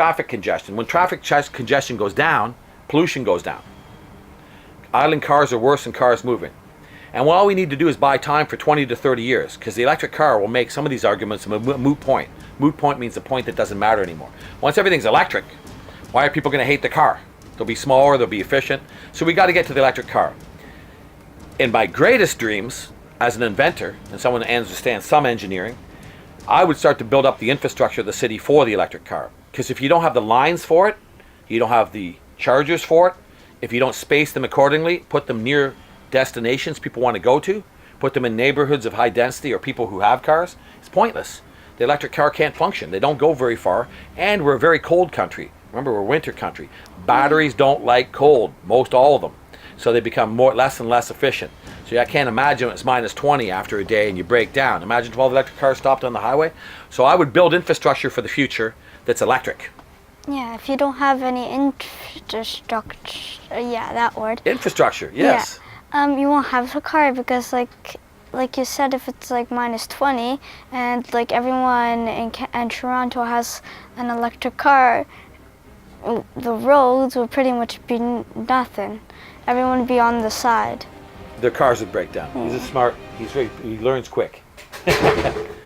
traffic congestion. When congestion goes down, pollution goes down. Idling cars are worse than cars moving. And all we need to do is buy time for 20 to 30 years, because the electric car will make some of these arguments a moot point. Moot point means a point that doesn't matter anymore. Once everything's electric, why are people going to hate the car? They'll be smaller, they'll be efficient. So we got to get to the electric car. In my greatest dreams, as an inventor, and someone that understands some engineering, I would start to build up the infrastructure of the city for the electric car. Because if you don't have the lines for it, you don't have the chargers for it, if you don't space them accordingly, put them near destinations people want to go to, put them in neighborhoods of high density or people who have cars, it's pointless. The electric car can't function. They don't go very far, and we're a very cold country. Remember, we're a winter country. Batteries don't like cold, most all of them. So they become less and less efficient. So I can't imagine it's minus 20 after a day and you break down. Imagine if all the electric cars stopped on the highway. So I would build infrastructure for the future that's electric. Yeah, if you don't have any infrastructure, yeah, that word. Infrastructure, yes. Yeah. You won't have a car because like you said, if it's like minus 20 and like everyone in Toronto has an electric car, the roads would pretty much be nothing. Everyone would be on the side. Their cars would break down. He's a smart, he learns quick.